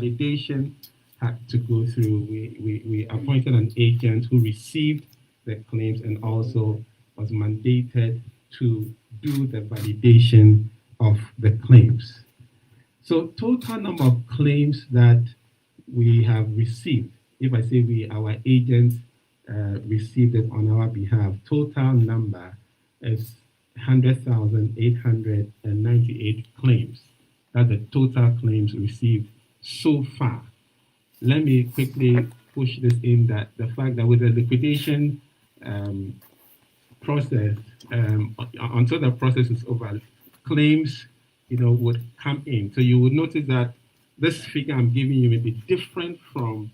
validation had to go through. We appointed an agent who received the claims and also was mandated to do the validation of the claims. So total number of claims that we have received, if I say we, our agents received it on our behalf, total number is 100,898 claims. That's the total claims received so far. Let me quickly push this in, that the fact that with the liquidation process, until the process is over, claims, would come in. So you would notice that this figure I'm giving you may be different from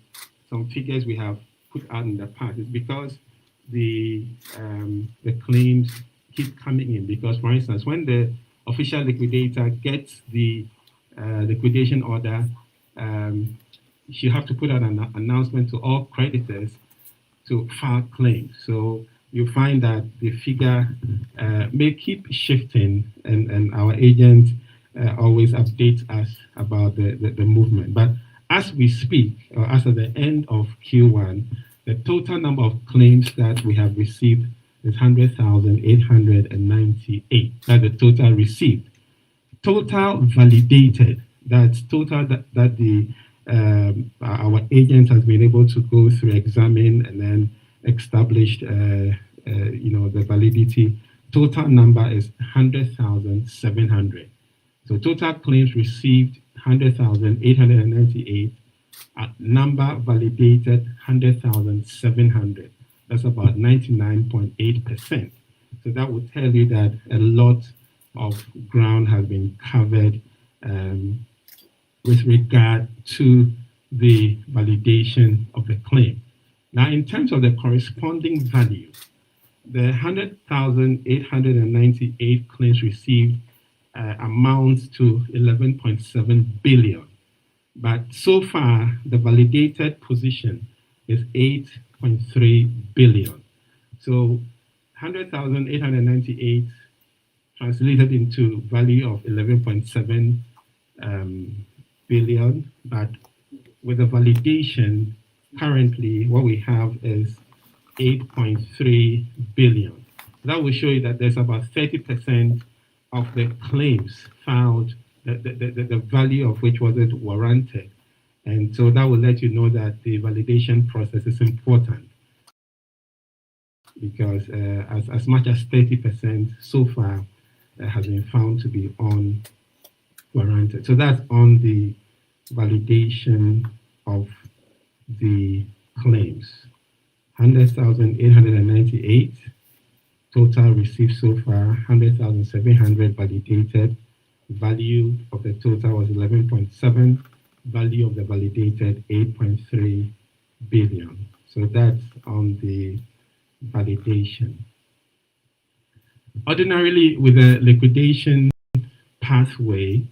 some figures we have put out in the past. It's because the claims keep coming in. Because, for instance, when the official liquidator gets the liquidation order, she have to put out an announcement to all creditors to file claims. So you find that the figure may keep shifting, and our agent always updates us about the movement. But as we speak, or as at the end of Q1, the total number of claims that we have received is 100,898. That's the total received. Total validated, that's total that the our agent has been able to go through, examine, and then established the validity. Total number is 100,700. So total claims received 100,898. Number validated 100,700. That's about 99.8%. So that would tell you that a lot of ground has been covered with regard to the validation of the claim. Now, in terms of the corresponding value, the 100,898 claims received amounts to 11.7 billion. But so far, the validated position is 8.3 billion. So 100,898 translated into value of 11.7 billion, but with the validation, currently what we have is 8.3 billion. That will show you that there's about 30% of the claims found, the value of which wasn't warranted. And so that will let you know that the validation process is important, because as much as 30% so far has been found to be unwarranted. So that's on the validation of the claims. 100,898 total received so far, 100,700 validated. Value of the total was 11.7. Value of the validated 8.3 billion. So that's on the validation. Ordinarily, with a liquidation pathway,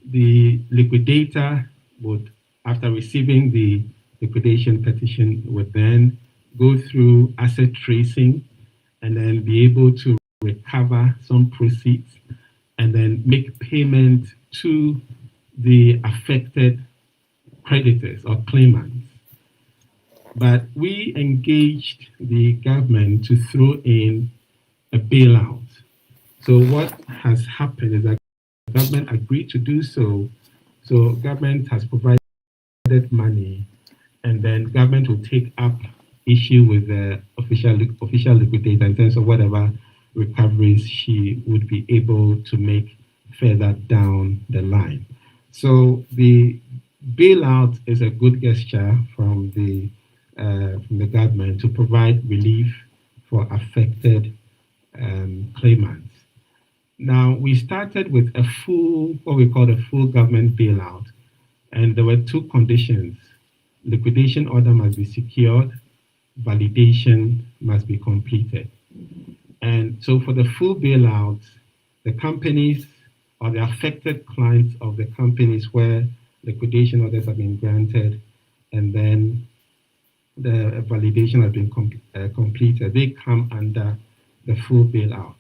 the liquidator would, after receiving the liquidation petition, would then go through asset tracing and then be able to recover some proceeds and then make payment to the affected creditors or claimants. But we engaged the government to throw in a bailout. So what has happened is that the government agreed to do so. So government has provided money, and then government will take up issue with the official liquidator in terms of whatever recoveries she would be able to make further down the line. So the bailout is a good gesture from the government to provide relief for affected claimants. Now, we started with a full, what we call a full government bailout, and there were two conditions. Liquidation order must be secured, validation must be completed. And so for the full bailout, the companies or the affected clients of the companies where liquidation orders have been granted and then the validation has been completed, they come under the full bailout.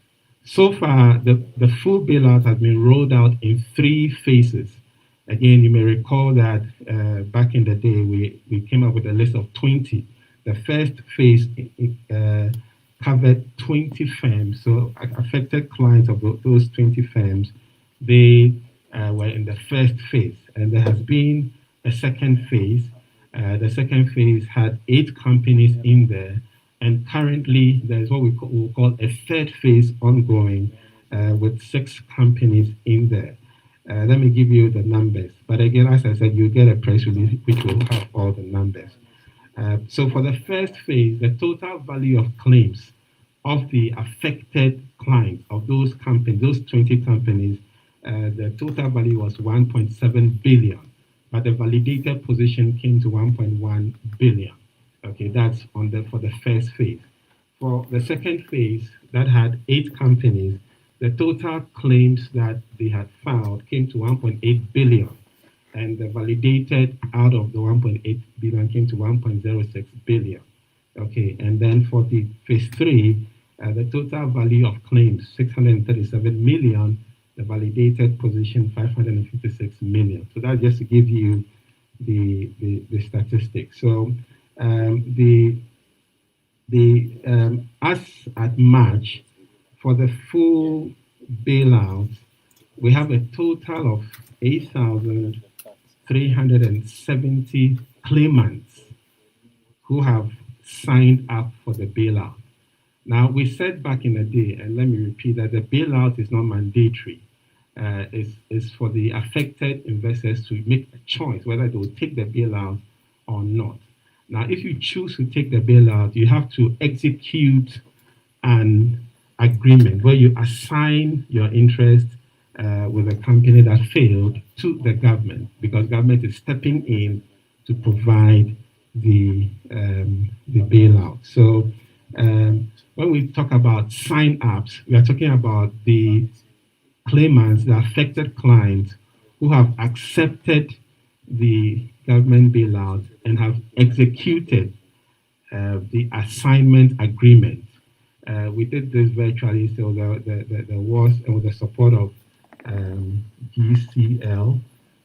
So far, the full bailout has been rolled out in 3 phases. Again, you may recall that back in the day, we came up with a list of 20. The first phase covered 20 firms. So affected clients of those 20 firms, they were in the first phase. And there has been a second phase. The second phase had 8 companies in there. And currently, there's what we call a third phase ongoing with 6 companies in there. Let me give you the numbers. But again, as I said, you get a press release which will have all the numbers. So for the first phase, the total value of claims of the affected clients of those companies, those 20 companies, the total value was 1.7 billion, but the validated position came to 1.1 billion. Okay, that's for the first phase. For the second phase, that had 8 companies, the total claims that they had filed came to 1.8 billion, and the validated out of the 1.8 billion came to 1.06 billion. Okay, and then for the phase 3, the total value of claims 637 million, the validated position 556 million. So that's just to give you the statistics. So as at March, for the full bailout, we have a total of 8,370 claimants who have signed up for the bailout. Now, we said back in the day, and let me repeat that the bailout is not mandatory. It's for the affected investors to make a choice whether they will take the bailout or not. Now, if you choose to take the bailout, you have to execute an agreement where you assign your interest with a company that failed to the government, because government is stepping in to provide the bailout. So when we talk about sign-ups, we are talking about the claimants, the affected clients who have accepted the government bailout and have executed the assignment agreement. We did this virtually, so there was, and with the support of GCL.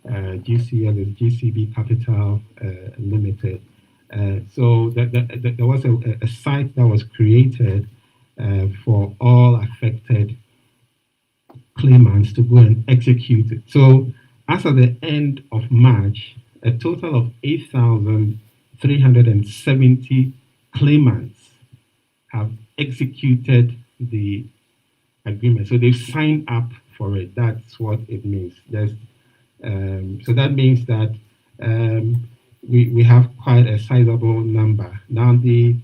GCL is GCB Capital Limited. So there was a site that was created for all affected claimants to go and execute it. So as of the end of March, a total of 8,370 claimants have executed the agreement. So they've signed up for it. That's what it means. So that means that we have quite a sizable number. Now, the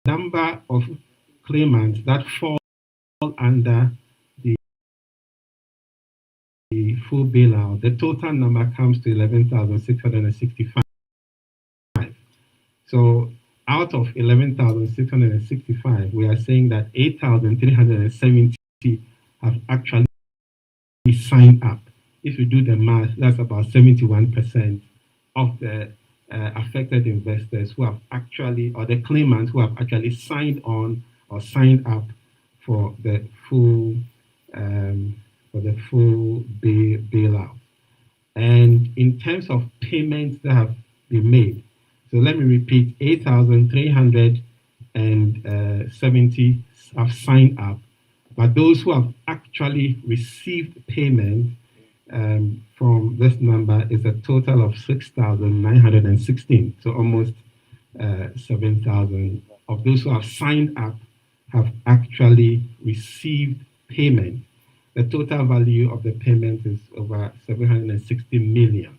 number of claimants that fall under the full bailout, the total number comes to 11,665. So out of 11,665, we are saying that 8,370 have actually signed up. If you do the math, that's about 71% of the affected investors who have actually, or the claimants who have actually signed on or signed up for the full bailout. And in terms of payments that have been made, so let me repeat, 8,370 have signed up, but those who have actually received payment from this number is a total of 6,916. So almost 7,000 of those who have signed up have actually received payment. The total value of the payment is over 760 million.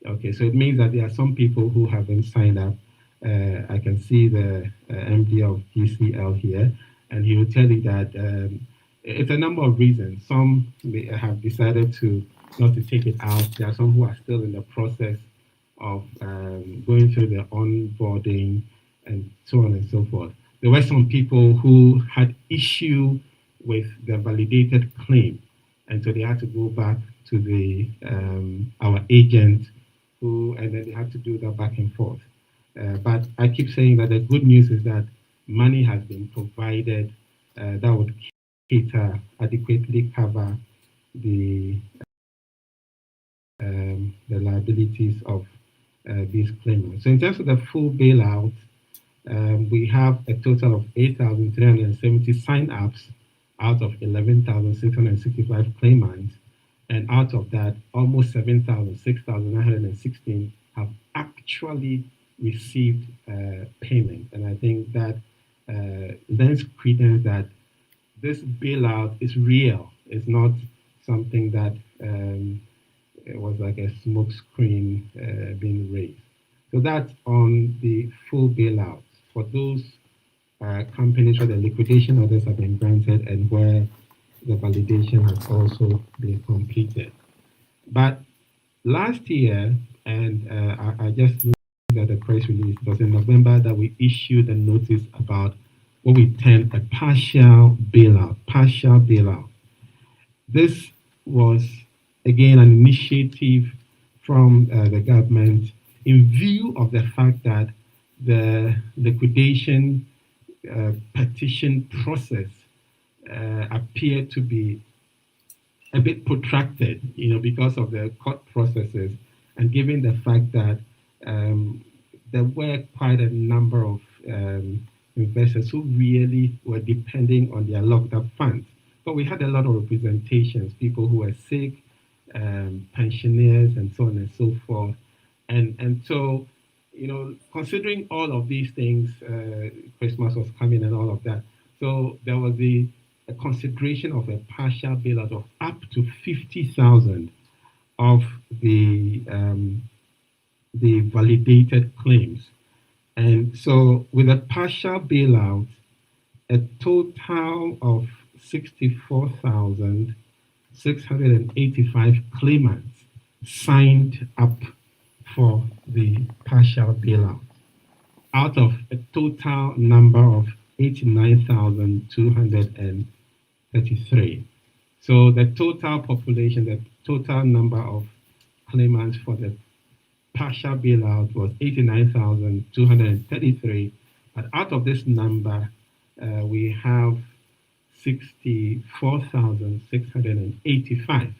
Okay, so it means that there are some people who haven't signed up. I can see the MD of GCL here, and he will tell you that it's a number of reasons. Some may have decided not to take it out. There are some who are still in the process of going through the onboarding and so on and so forth. There were some people who had issue with the validated claim, and so they had to go back to our agent, and then they had to do that back and forth. But I keep saying that the good news is that money has been provided that would adequately cover the the liabilities of these claimants. So in terms of the full bailout, we have a total of 8,370 sign-ups out of 11,665 claimants, and out of that, almost 6,916 have actually received payment. And I think that lends credence that this bailout is real. It's not something that it was like a smoke screen being raised. So that's on the full bailout for those companies where the liquidation orders have been granted and where the validation has also been completed. But last year, and I just looked at the press release, it was in November that we issued a notice about what we termed a partial bailout. Partial bailout. This was, again, an initiative from the government in view of the fact that the liquidation petition process appeared to be a bit protracted, because of the court processes, and given the fact that there were quite a number of investors who really were depending on their locked up funds. But we had a lot of representations, people who were sick, pensioners, and so on and so forth. And so, considering all of these things, Christmas was coming and all of that. So there was a consideration of a partial bailout of up to 50,000 of the validated claims. And so with a partial bailout, a total of 64,685 claimants signed up for the partial bailout out of a total number of 89,233. So the total population, the total number of claimants for the partial bailout was 89,233. But out of this number, we have 64,685.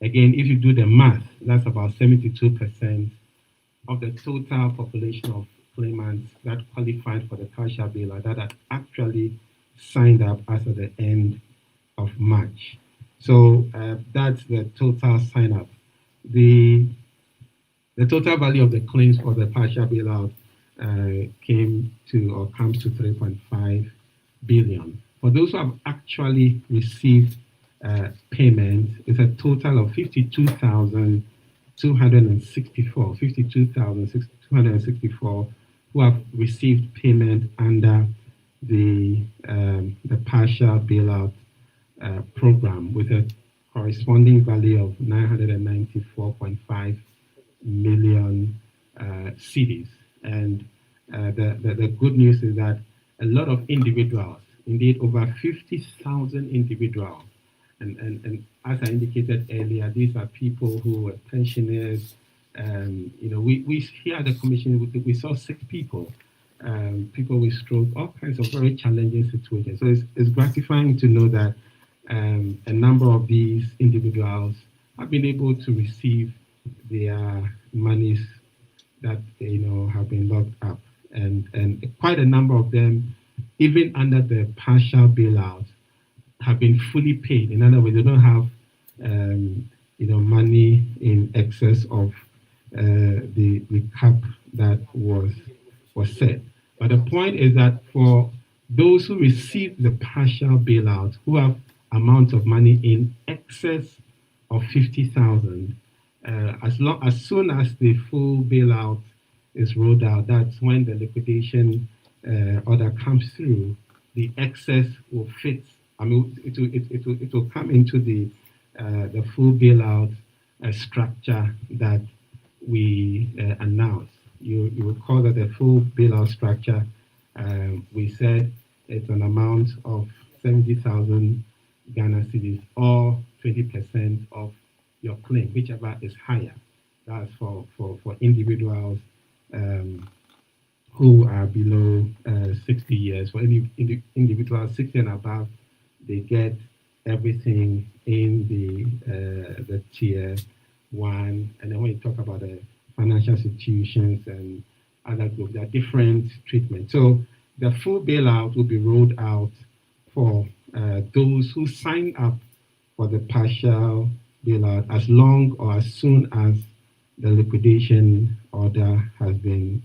Again, if you do the math, that's about 72% of the total population of claimants that qualified for the partial bailout that had actually signed up as of the end of March. So that's the total sign up. The total value of the claims for the partial bailout comes to 3.5 billion. For those who have actually received payment, it's a total of 52,264 who have received payment under the partial bailout program, with a corresponding value of 994.5 million cedis. And the good news is that a lot of individuals, indeed over 50,000 individuals, and as I indicated earlier, these are people who were pensioners. We here at the commission, we saw sick people, people with stroke, all kinds of very challenging situations. So it's gratifying to know that a number of these individuals have been able to receive their monies that have been locked up, and quite a number of them, even under the partial bailout, have been fully paid. In other words, they don't have money in excess of the cap that was set. But the point is that for those who receive the partial bailout, who have amounts of money in excess of 50,000, as soon as the full bailout is rolled out, that's when the liquidation order comes through. The excess will fit. I mean, it will come into the full bailout structure that we announced. You recall that the full bailout structure, we said it's an amount of 70,000 Ghana cedis, or 20% of your claim, whichever is higher. That's for individuals who are below 60 years. For any individuals 60 and above, they get everything in the tier one, and then when you talk about the financial institutions and other groups, there are different treatments. So the full bailout will be rolled out for those who sign up for the partial bailout as long or as soon as the liquidation order has been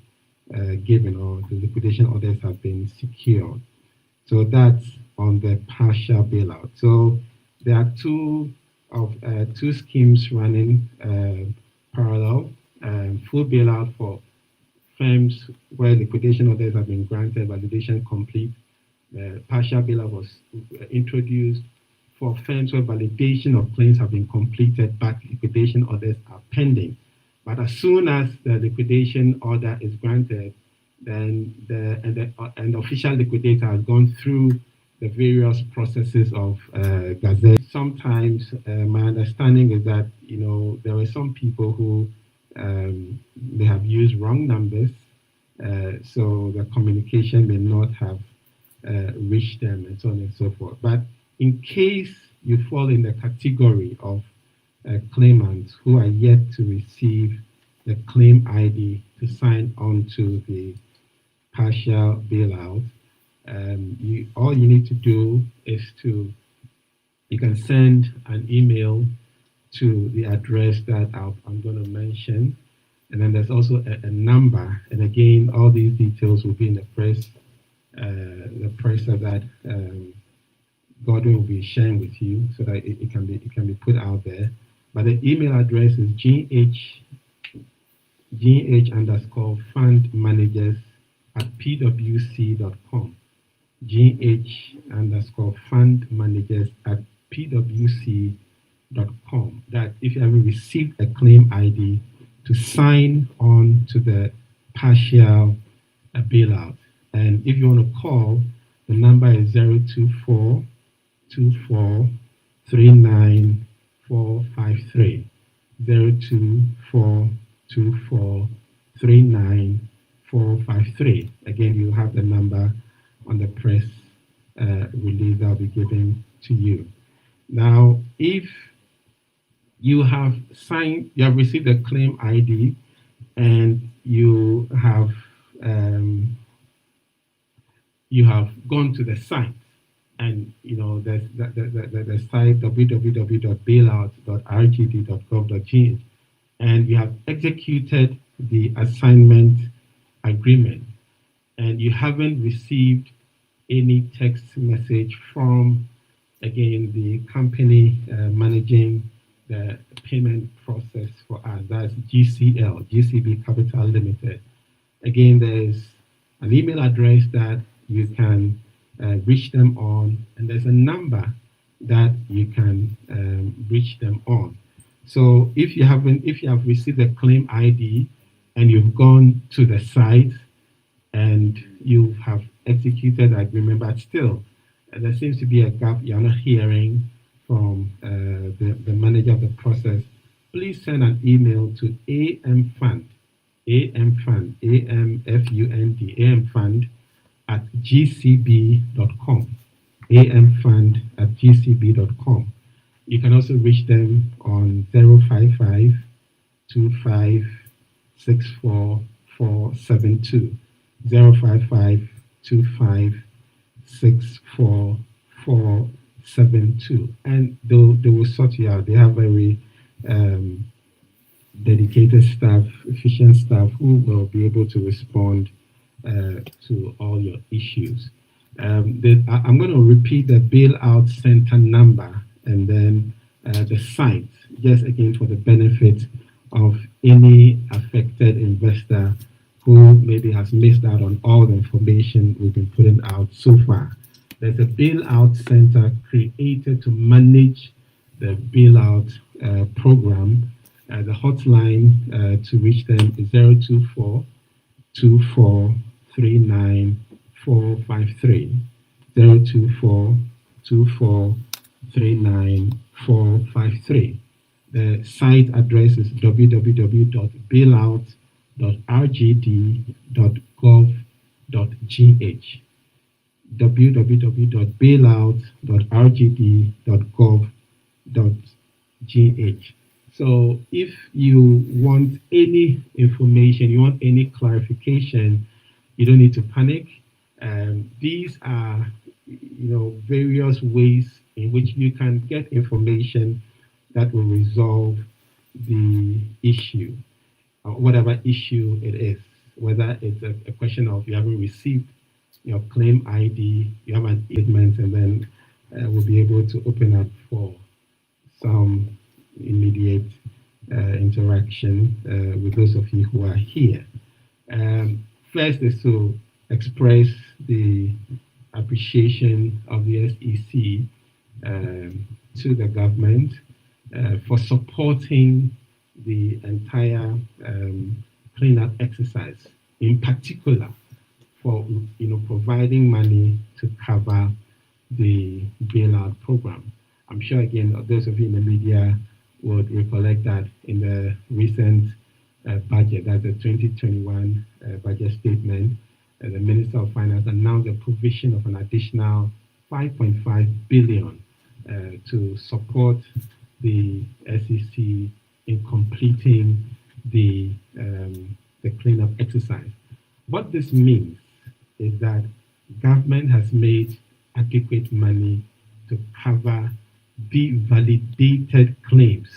given or the liquidation orders have been secured. So that's on the partial bailout. So there are two schemes running parallel. Full bailout for firms where liquidation orders have been granted, validation complete. Partial bailout was introduced for firms where validation of claims have been completed, but liquidation orders are pending. But as soon as the liquidation order is granted, then the official liquidator has gone through the various processes of Gazette. Sometimes my understanding is that there were some people who they have used wrong numbers, so the communication may not have reached them and so on and so forth. But in case you fall in the category of claimants who are yet to receive the claim ID to sign on to the partial bailout, all you need to do is you can send an email to the address that I'm going to mention, and then there's also a number, and again, all these details will be in the press that Godwin will be sharing with you, so that it can be put out there. But the email address is gh_fund_managers@pwc.com. gh_fund_managers@pwc.com. That if you haven't received a claim ID to sign on to the partial bailout. And if you want to call, the number is 02424394453. 02424394453. Again, you have the number on the press release that will be given to you. Now, if you have received a claim ID, and you have gone to the site, and there's the site www.bailout.rgd.gov.gh, and you have executed the assignment agreement, and you haven't received any text message from, again, the company managing the payment process for us, that's GCB Capital Limited. Again, there's an email address that you can reach them on, and there's a number that you can reach them on. So if you have received a claim ID and you've gone to the site and you have executed the agreement, but still there seems to be a gap, you're not hearing from the manager of the process, please send an email to amfund at gcb.com. amfund@gcb.com. You can also reach them on 055 2564472. 055 2564472, and they will sort you out. They have very dedicated staff, efficient staff, who will be able to respond to all your issues. I'm going to repeat the bailout center number and then the site, just again for the benefit of any affected investor who maybe has missed out on all the information we've been putting out so far. There's a bailout center created to manage the bailout program. The hotline to reach them is 024 24394453. 024 24394453. The site address is www.bailout.rgd.gov.gh. www.bailout.rgd.gov.gh. So if you want any information, you want any clarification, you don't need to panic. These are, various ways in which you can get information that will resolve the issue, whatever issue it is. Whether it's a question of you haven't received your claim ID, you have an statement, and then we'll be able to open up for some immediate interaction with those of you who are here. First is to express the appreciation of the SEC to the government for supporting the entire cleanup exercise, in particular for providing money to cover the bailout program. I'm sure again those of you in the media would recollect that in the recent budget, that's the 2021 budget statement, the Minister of Finance announced the provision of an additional 5.5 billion to support the SEC in completing the cleanup exercise. What this means is that government has made adequate money to cover the validated claims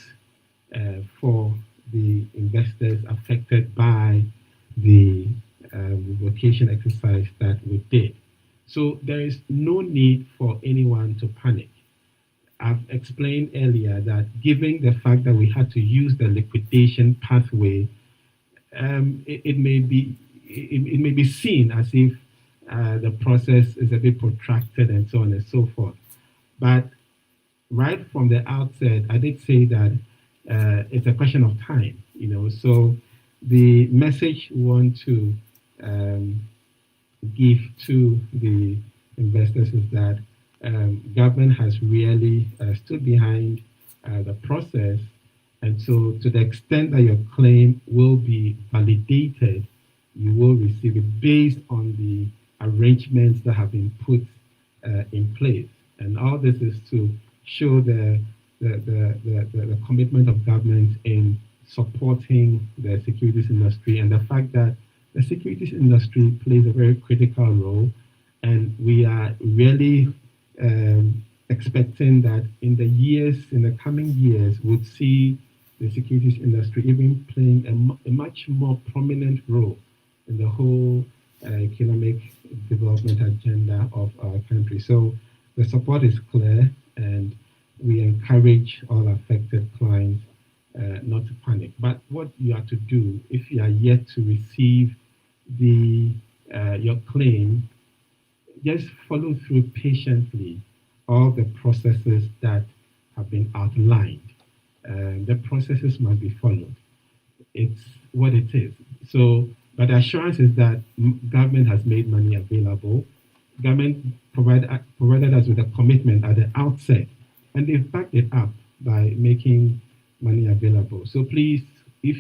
for the investors affected by the revocation exercise that we did. So there is no need for anyone to panic. I've explained earlier that given the fact that we had to use the liquidation pathway, it may be seen as if the process is a bit protracted and so on and so forth. But right from the outset, I did say that it's a question of time, So the message we want to give to the investors is that government has really stood behind the process, and so to the extent that your claim will be validated, you will receive it based on the arrangements that have been put in place. And all this is to show the commitment of government in supporting the securities industry, and the fact that the securities industry plays a very critical role, and we are really expecting that in the coming years, we'll see the securities industry even playing a much more prominent role in the whole economic development agenda of our country. So the support is clear, and we encourage all affected clients not to panic. But what you have to do, if you are yet to receive your claim, just follow through patiently all the processes that have been outlined. The processes must be followed. It's what it is. So, but the assurance is that government has made money available. Government provided us with a commitment at the outset, and they've backed it up by making money available. So please, if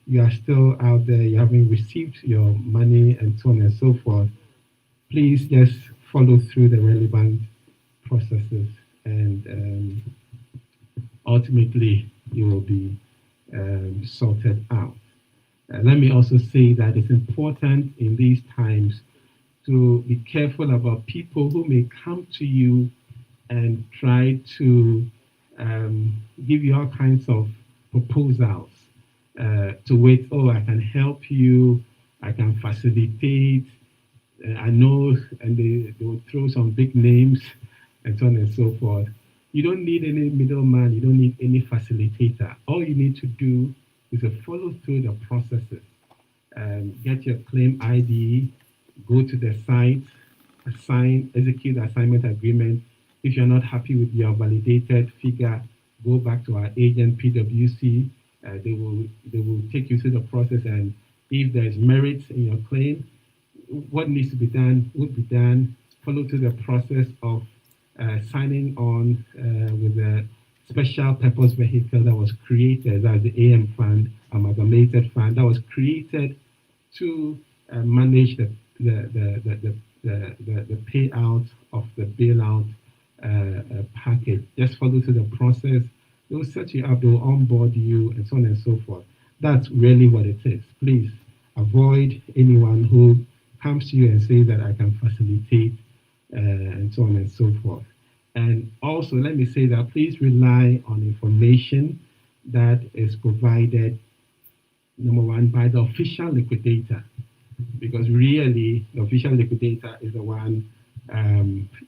you are still out there, you haven't received your money and so on and so forth, please just follow through the relevant processes, and ultimately you will be sorted out. Let me also say that it's important in these times to be careful about people who may come to you and try to give you all kinds of proposals to wait, I can help you, I can facilitate, I know, and they will throw some big names and so on and so forth. You don't need any middleman, you don't need any facilitator. All you need to do is to follow through the processes. Get your claim ID, go to the site, execute the assignment agreement. If you're not happy with your validated figure, go back to our agent PwC. They will take you through the process, and if there's merit in your claim, what needs to be done would be done. Follow through the process of signing on with the special purpose vehicle that was created, that's the AM fund, amalgamated fund, that was created to manage the payout of the bailout package. Just follow through the process. They'll set you up, they'll onboard you, and so on and so forth. That's really what it is. Please avoid anyone who comes to you and says that I can facilitate and so on and so forth. And also, let me say that please rely on information that is provided, number one, by the official liquidator, because really the official liquidator is the one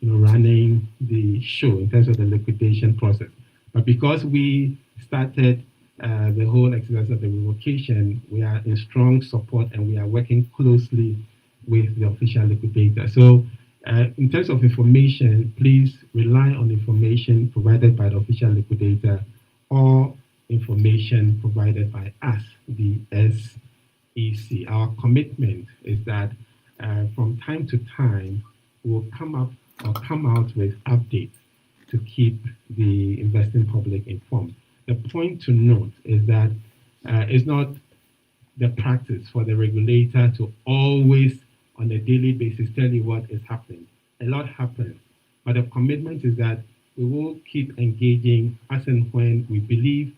running the show in terms of the liquidation process. But because we started the whole exercise of the revocation, we are in strong support and we are working closely with the official liquidator. So in terms of information, please rely on information provided by the official liquidator or information provided by us, the SEC. Our commitment is that from time to time, we'll come out with updates to keep the investing public informed. The point to note is that it's not the practice for the regulator to always, on a daily basis, tell you what is happening. A lot happens, but the commitment is that we will keep engaging as and when we believe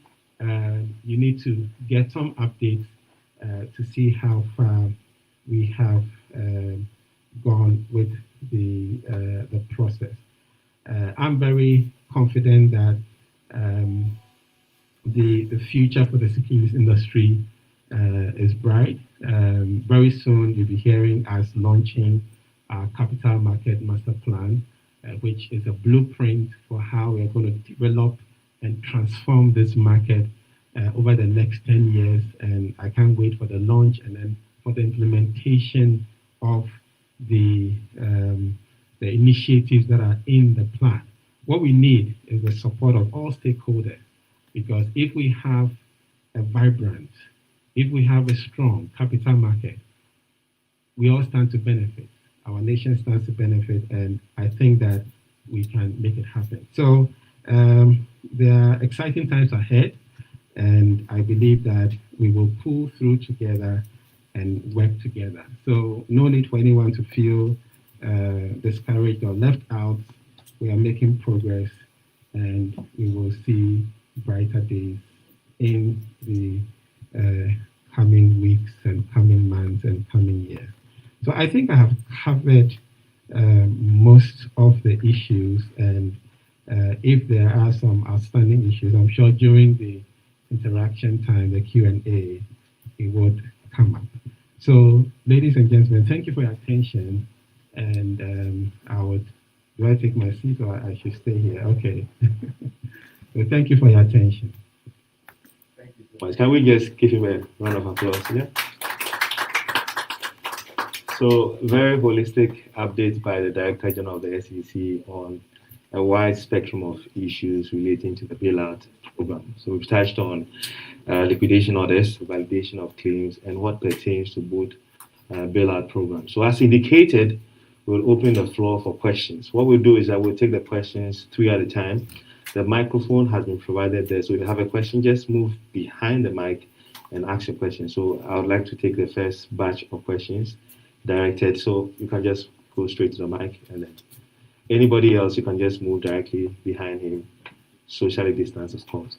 you need to get some updates to see how far we have gone with the process. I'm very confident that the future for the securities industry is bright. Very soon you'll be hearing us launching our capital market master plan, which is a blueprint for how we're going to develop and transform this market over the next 10 years. And I can't wait for the launch and then for the implementation of the initiatives that are in the plan. What we need is the support of all stakeholders, because if we have a vibrant, if we have a strong capital market, we all stand to benefit. Our nation stands to benefit, and I think that we can make it happen. So there are exciting times ahead, and I believe that we will pull through together and work together. So no need for anyone to feel discouraged or left out. We are making progress, and we will see brighter days in the coming weeks and coming months and coming years. So I think I have covered most of the issues, and if there are some outstanding issues, I'm sure during the interaction time, the Q&A, it would come up. So, ladies and gentlemen, thank you for your attention, and do I take my seat or I should stay here? Okay. So thank you for your attention. Thank you so much. Can we just give him a round of applause? Yeah. So, very holistic updates by the Director General of the SEC on a wide spectrum of issues relating to the bailout program. So, we've touched on liquidation orders, validation of claims, and what pertains to both bailout programs. So, as indicated, we'll open the floor for questions. What we'll do is that we'll take the questions 3 at a time. The microphone has been provided there, so if you have a question, just move behind the mic and ask your question. So, I would like to take the first batch of questions directed, so you can just go straight to the mic, and then anybody else, you can just move directly behind him, socially distanced, of course.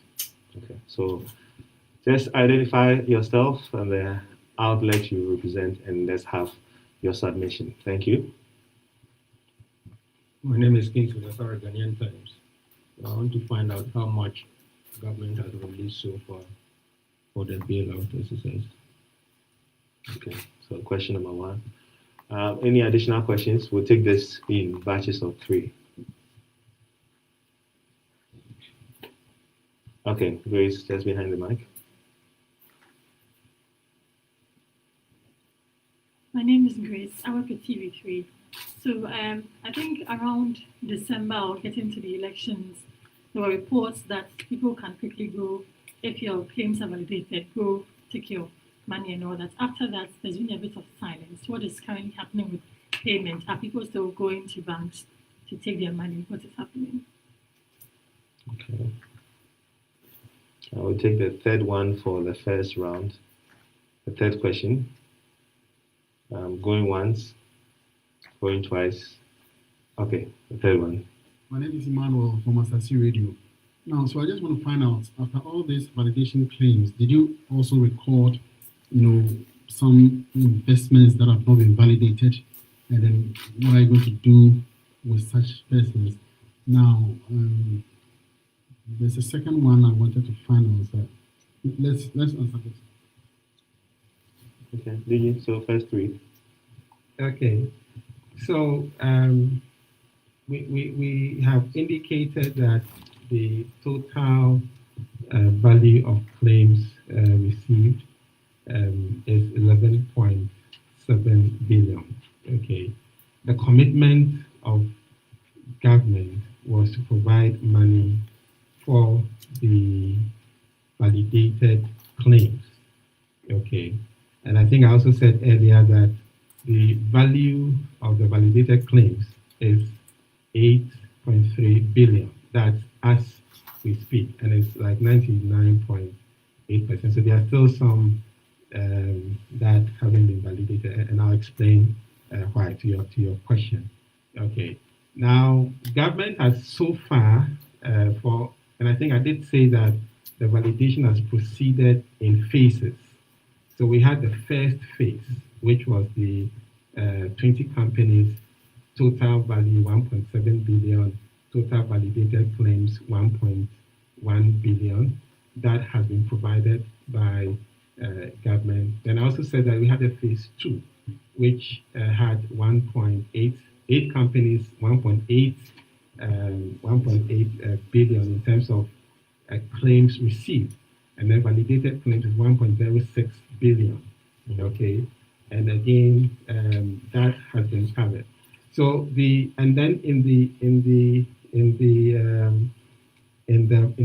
Okay, so just identify yourself and the outlet you represent, and let's have your submission. Thank you. My name is King Sugasara, Ghanaian Times. I want to find out how much government has released so far for the bailout exercise. Okay, so question number 1. Any additional questions? We'll take this in batches of 3. Okay, Grace, just behind the mic. My name is Grace. I work at TV3. So I think around December or getting to the elections, there were reports that people can quickly go, if your claims are validated, go take your money and all that. After that, there's been a bit of silence. What is currently happening with payment? Are people still going to banks to take their money? What is happening? Okay. I will take the third one for the first round. The third question. Going once, going twice. Okay, the third one. My name is Emmanuel from Asasi Radio. Now, so I just want to find out, after all these validation claims, did you also record, some investments that have not been validated? And then what are you going to do with such persons? Now, there's a second one I wanted to find out. So let's answer this. Okay, Digi, so first three. Okay, so we have indicated that the total value of claims received is 11.7 billion. Okay, the commitment of government was to provide money for the validated claims. Okay, and I think I also said earlier that the value of the validated claims is 8.3 billion. That's as we speak, and it's like 99.8%. So there are still some that haven't been validated, and I'll explain why to your question. Okay. Now, government has so far and I think I did say that the validation has proceeded in phases. So we had the first phase, which was the 20 companies, total value 1.7 billion, total validated claims 1.1 billion. That has been provided by government. Then I also said that we had a phase 2, which had 1.8 companies, 1.8 billion in terms of claims received, and then validated claims is 1.06 billion. Okay, and again that has been covered. So and then in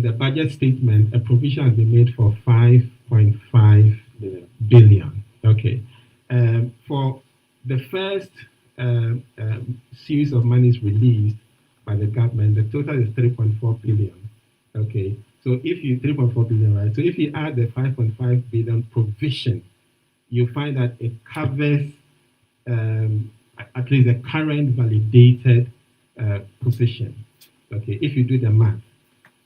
the budget statement, a provision has been made for 5.5 billion. Okay, for the first series of monies released by the government, the total is 3.4 billion. Okay, so if you 3.4 billion, right? So if you add the 5.5 billion provision, you find that it covers at least the current validated position. Okay, if you do the math,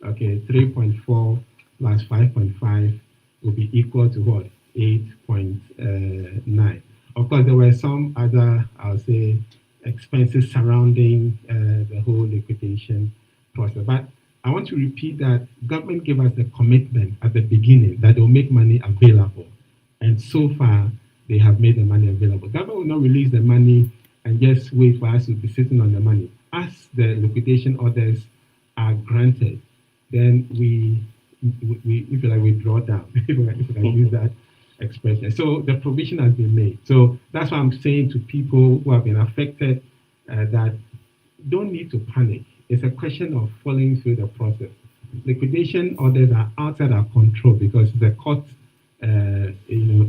okay, 3.4 plus 5.5 will be equal to what? 8.9. Of course, there were some other, I'll say, expenses surrounding the whole liquidation process. But I want to repeat that government gave us the commitment at the beginning that they'll make money available. And so far, they have made the money available. Government will not release the money and just wait for us to be sitting on the money. As the liquidation orders are granted, then we if you like, we draw down, if I can use that expression. So the provision has been made. So that's why I'm saying to people who have been affected that don't need to panic. It's a question of following through the process. Liquidation orders are outside our control because it's a court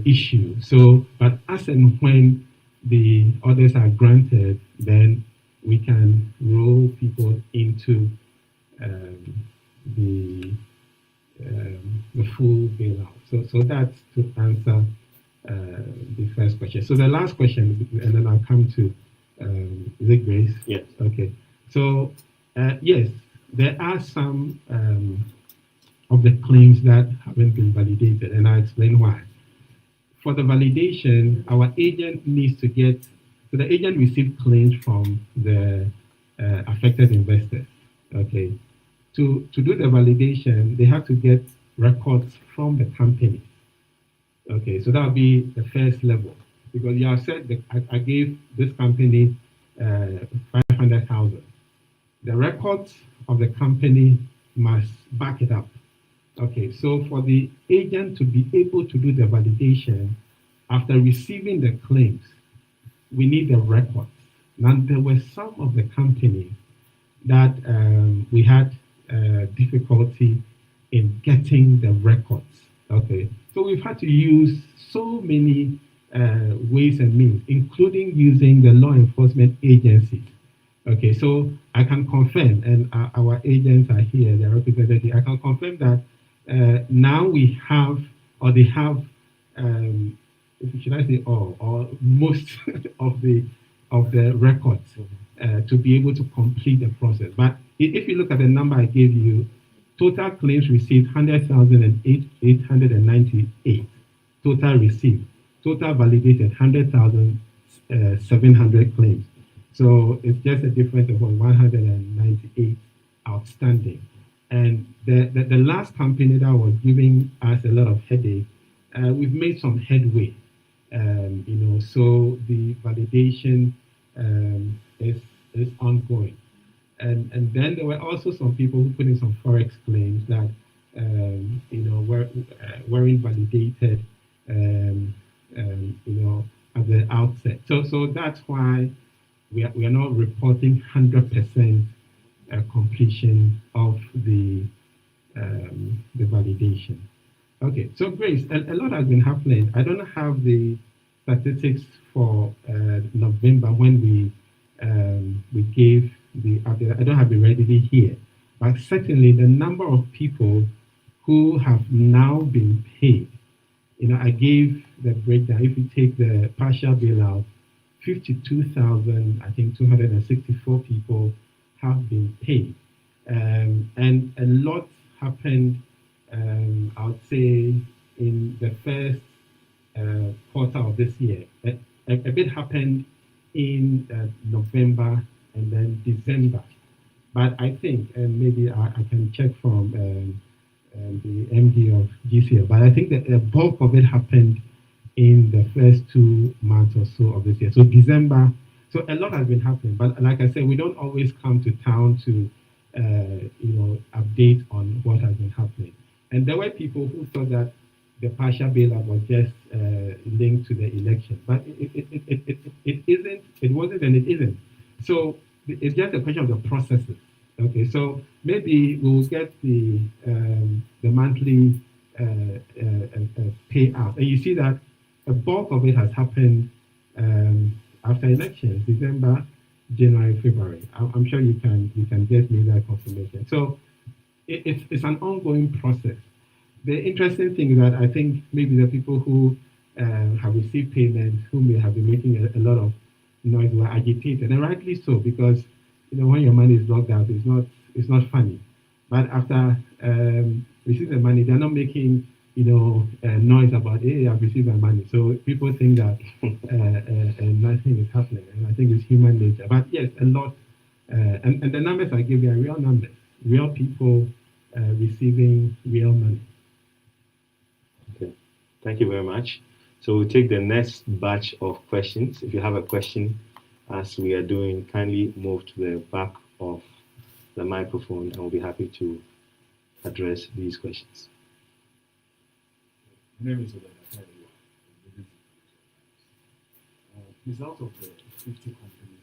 issue. So, but as and when the orders are granted, then we can roll people into the full bailout. So that's to answer the first question. So the last question, and then I'll come to is it Grace? Yes. Okay. So yes, there are some of the claims that haven't been validated, and I'll explain why. For the validation, our agent needs to get, so the agent received claims from the affected investors. Okay. To do the validation, they have to get records from the company. Okay, so that would be the first level. Because you have said that I gave this company 500,000. The records of the company must back it up. Okay, so for the agent to be able to do the validation, after receiving the claims, we need the records. Now, there were some of the companies that we had difficulty in getting the records. Okay, so we've had to use so many ways and means, including using the law enforcement agencies. Okay, so I can confirm, and our agents are here, they're represented here. I can confirm that now we have, or they have, should I say all, or most of the records to be able to complete the process. But if you look at the number I gave you, Total claims received 100,898. Total received. Total validated 100,700 claims. So it's just a difference of 198 outstanding. And the last company that was giving us a lot of headache, we've made some headway. So the validation is ongoing. And then there were also some people who put in some forex claims that weren't validated at the outset. So that's why we are not reporting 100% completion of the validation. Okay, so Grace, a lot has been happening. I don't have the statistics for November when we gave the update. I don't have it readily here, but certainly the number of people who have now been paid. I gave the breakdown. If you take the partial bailout, 52,264 people have been paid, and a lot happened. I would say in the first quarter of this year. A bit happened in November and then December, but I think, and maybe I can check from the MD of GCL, but I think that the bulk of it happened in the first 2 months or so of this year. So December, so a lot has been happening, but like I said, we don't always come to town to update on what has been happening. And there were people who thought that the partial bailout was just linked to the election, but it isn't. It wasn't, and it isn't. So it's just a question of the processes. Okay, so maybe we'll get the monthly payout, and you see that a bulk of it has happened after elections, December, January, February. I'm sure you can get me that confirmation. So it's an ongoing process. The interesting thing is that I think maybe the people who have received payments, who may have been making a lot of noise, were agitated, and rightly so, because when your money is locked out, it's not funny. But after receiving the money, they're not making noise about, hey, I've received my money. So people think that nothing is happening, and I think it's human nature. But yes, a lot, and the numbers I give you are real numbers, real people receiving real money. Okay, thank you very much. So we'll take the next batch of questions. If you have a question, as we are doing, kindly move to the back of the microphone, and we'll be happy to address these questions. My name is result of the 50 companies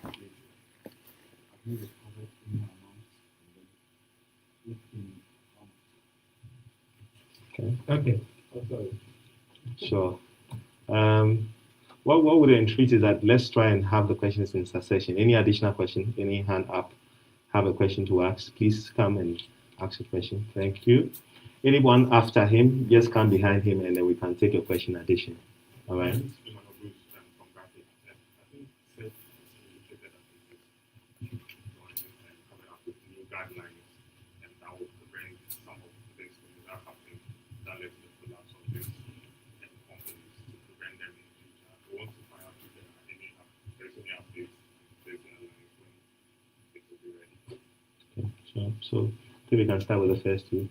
that have you recovered any amount? Okay. Okay. Sure. What would entreat is that let's try and have the questions in succession. Any additional question? Any hand up? Have a question to ask? Please come and ask a question. Thank you. Anyone after him, just come behind him, and then we can take a question addition. All right. So I think we can start with the first two.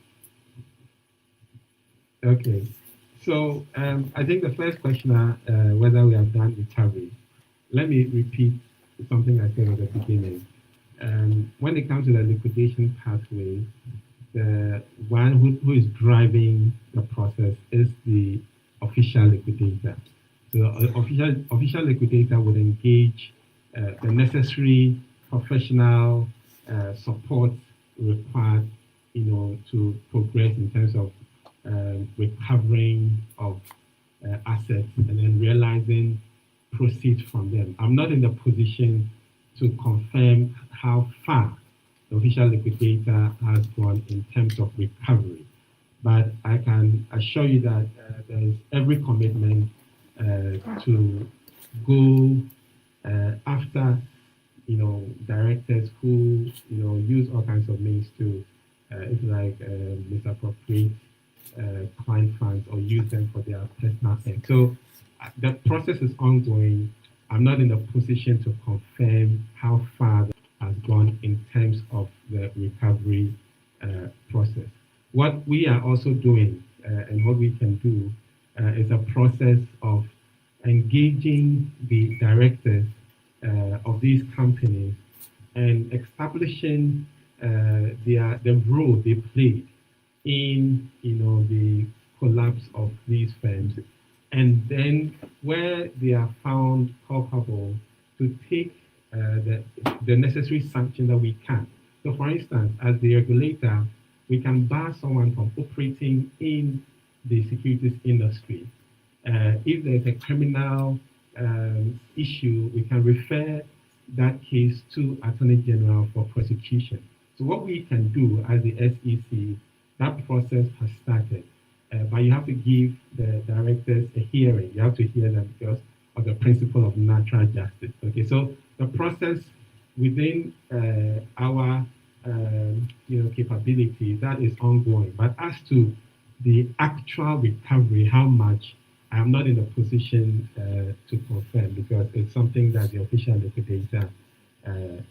Okay. So I think the first questioner, whether we have done recovery, let me repeat something I said at the beginning. When it comes to the liquidation pathway, the one who is driving the process is the official liquidator. So the official liquidator would engage the necessary professional support required, to progress in terms of recovering of assets and then realizing proceeds from them. I'm not in the position to confirm how far the official liquidator has gone in terms of recovery, but I can assure you that there is every commitment to go after directors who, use all kinds of means to, if you like, misappropriate client funds or use them for their personal ends. So the process is ongoing. I'm not in a position to confirm how far that has gone in terms of the recovery process. What we are also doing and what we can do is a process of engaging the directors of these companies and establishing the role they played in the collapse of these firms, and then where they are found culpable, to take the necessary sanction that we can. So, for instance, as the regulator, we can bar someone from operating in the securities industry. If there's a criminal issue, we can refer that case to Attorney General for prosecution. So what we can do as the SEC, that process has started, but you have to give the directors a hearing. You have to hear them because of the principle of natural justice. Okay, so the process within our capability, that is ongoing. But as to the actual recovery, how much, I am not in a position to confirm, because it's something that the official liquidator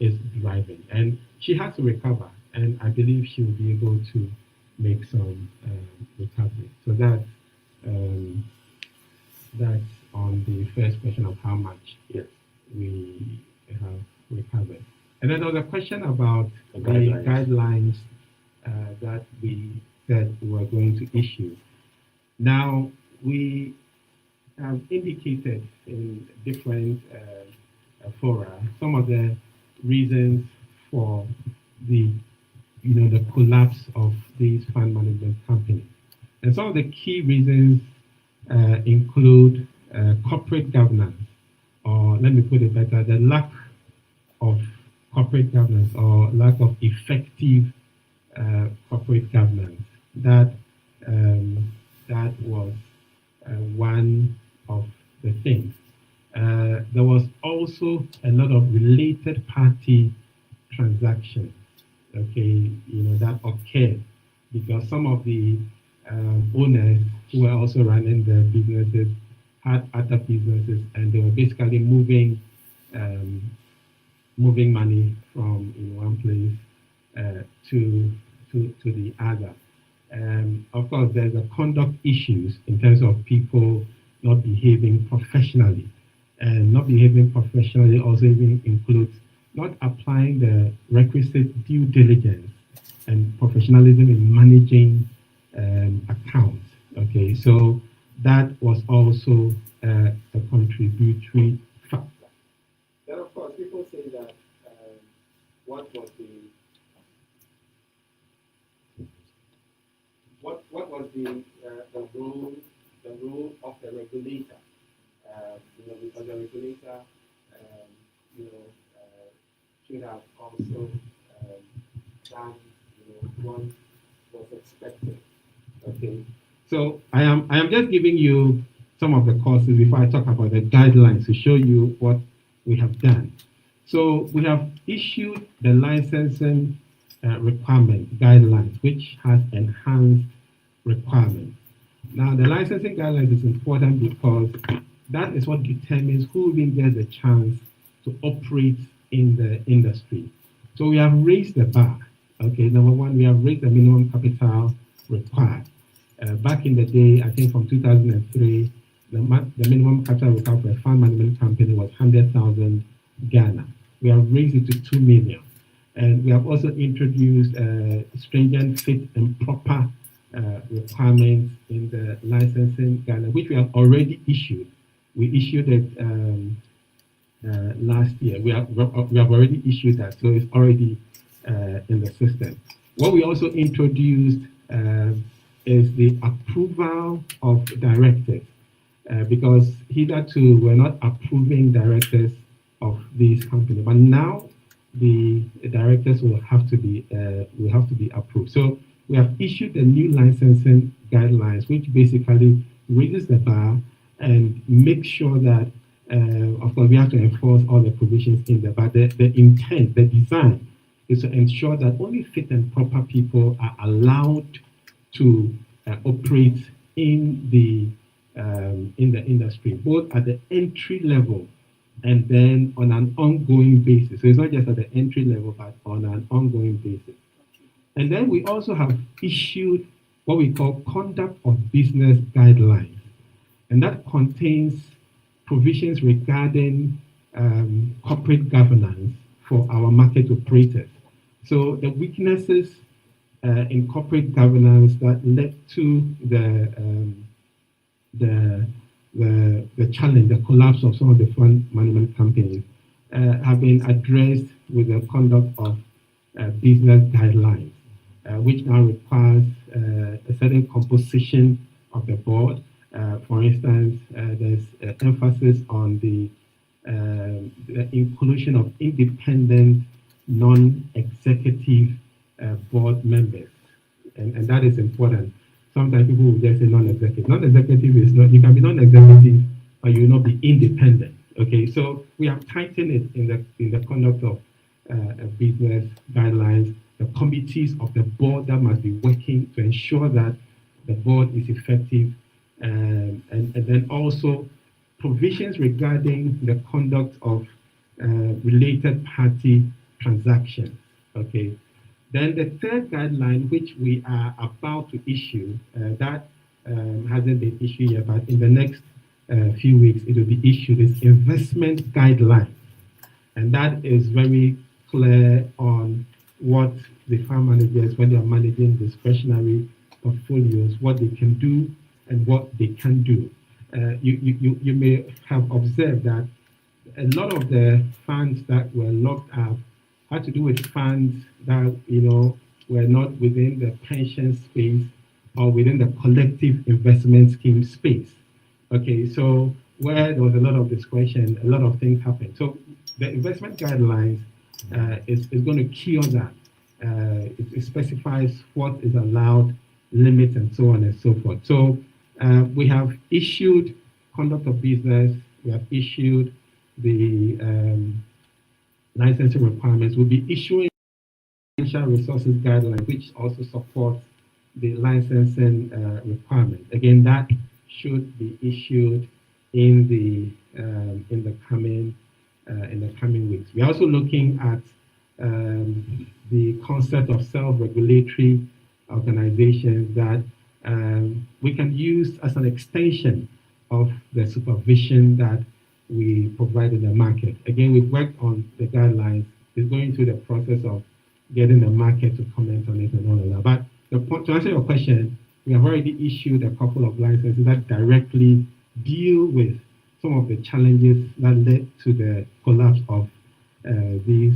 is driving. And she has to recover, and I believe she will be able to make some recovery. So that's on the first question of how much we have recovered. And then there was a question about the guidelines that we said we were going to issue. Now, we have indicated in different fora some of the reasons for the collapse of these fund management companies. And some of the key reasons include corporate governance, or let me put it better, the lack of corporate governance or lack of effective corporate governance. That was one of the things. There was also a lot of related party transactions, that occurred because some of the owners who were also running the businesses had other businesses, and they were basically moving money from one place to the other. Of course, there's a conduct issues in terms of people not behaving professionally. And not behaving professionally also even includes not applying the requisite due diligence and professionalism in managing accounts. Okay, so that was also a contributory factor. Then, of course, people say that what was the role of the regulator? Because the regulator, should have also done what was expected. Okay, so I am just giving you some of the causes before I talk about the guidelines to show you what we have done. So we have issued the licensing requirement guidelines, which has enhanced requirements. Now, the licensing guidelines is important because that is what determines who even gets a chance to operate in the industry. So we have raised the bar. Okay, number one, we have raised the minimum capital required. Back in the day, I think from 2003, the minimum capital required for a fund management company was 100,000 Ghana. We have raised it to 2 million. And we have also introduced stringent fit and proper requirements in the licensing guidelines, which we have already issued. We issued it last year. We have already issued that, so it's already in the system. What we also introduced is the approval of directors, because hitherto we're not approving directors of these companies, but now the directors will have to be approved. So we have issued the new licensing guidelines, which basically raises the bar and make sure that Of course, we have to enforce all the provisions in there, but the intent, the design, is to ensure that only fit and proper people are allowed to operate in the industry, both at the entry level and then on an ongoing basis. So it's not just at the entry level, but on an ongoing basis. And then we also have issued what we call conduct of business guidelines, and that contains provisions regarding corporate governance for our market operators. So the weaknesses in corporate governance that led to the challenge, the collapse of some of the fund management companies, have been addressed with the conduct of business guidelines, which now requires a certain composition of the board. For instance, there's emphasis on the inclusion of independent, non-executive board members, and that is important. Sometimes people will just say non-executive. Non-executive is not, you can be non-executive, but you will not be independent. Okay, so we have tightened it in the conduct of business guidelines, the committees of the board that must be working to ensure that the board is effective, and then also provisions regarding the conduct of related party transactions. Okay. Then the third guideline, which we are about to issue, that hasn't been issued yet, but in the next few weeks it will be issued, is investment guidelines. And that is very clear on what the fund managers, when they are managing discretionary portfolios, what they can do and what they can do. You may have observed that a lot of the funds that were locked up had to do with funds that were not within the pension space or within the collective investment scheme space. Okay, so where there was a lot of discretion, a lot of things happened. So the investment guidelines is going to cure that. It specifies what is allowed, limits, and so on and so forth. So we have issued conduct of business. We have issued the licensing requirements. We'll be issuing financial resources guidelines, which also supports the licensing requirement. Again, that should be issued in the coming weeks. We're also looking at the concept of self-regulatory organizations that we can use as an extension of the supervision that we provide in the market. Again, we've worked on the guidelines. It's going through the process of getting the market to comment on it and all of that. But to answer your question, we have already issued a couple of licenses that directly deal with some of the challenges that led to the collapse of these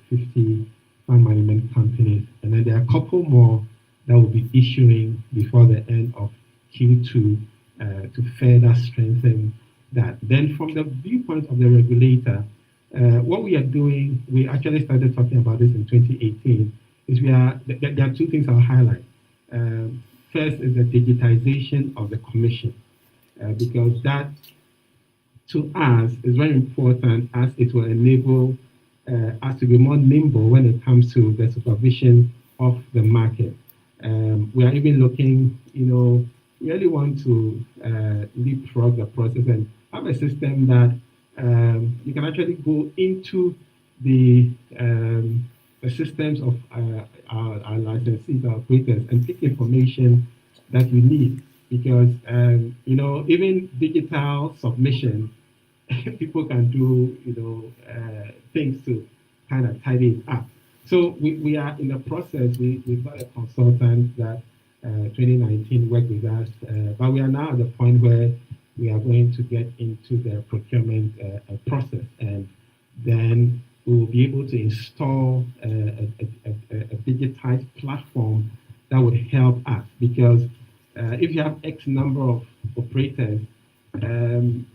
50 fund management companies. And then there are a couple more that will be issuing before the end of Q2 to further strengthen that. Then from the viewpoint of the regulator, what we are doing, we actually started talking about this in 2018, is there are two things I'll highlight. First is the digitization of the commission, because that, to us, is very important, as it will enable us to be more nimble when it comes to the supervision of the market. We are even looking, we really want to leapfrog the process and have a system that you can actually go into the systems of our licensees, our operators, and pick information that you need. Because, even digital submission, people can do, things to kind of tidy it up. So we are in the process. We've got a consultant that 2019 worked with us, but we are now at the point where we are going to get into the procurement process, and then we will be able to install a digitized platform that would help us. Because if you have X number of operators,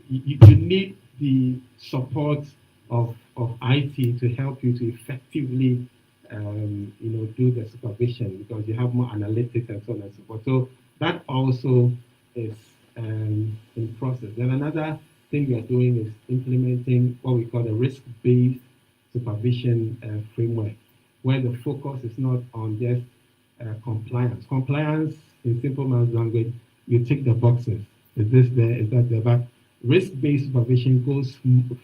you need the support of IT to help you to effectively do the supervision, because you have more analytics and so on and so forth. So that also is in process. Then another thing we are doing is implementing what we call a risk-based supervision framework, where the focus is not on just compliance. Compliance, in simple man's language, you tick the boxes. Is this there? Is that there? But risk-based supervision goes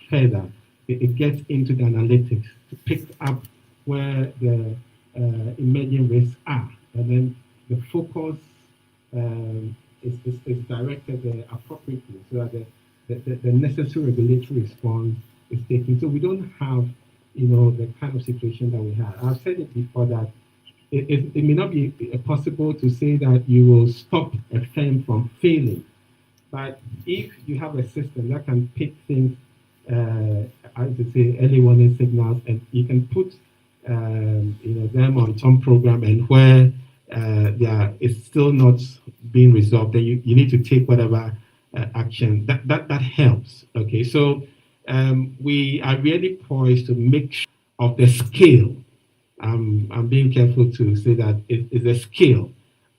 further. It gets into the analytics to pick up where the emerging risks are, and then the focus is directed appropriately so that the necessary regulatory response is taken. So we don't have, the kind of situation that we have. I've said it before that it may not be possible to say that you will stop a firm from failing, but if you have a system that can pick things, as I say, early warning signals, and you can put them on some program, and where it's still not being resolved, then you need to take whatever action that helps. Okay, so we are really poised to make sure of the scale. I'm being careful to say that it is a scale.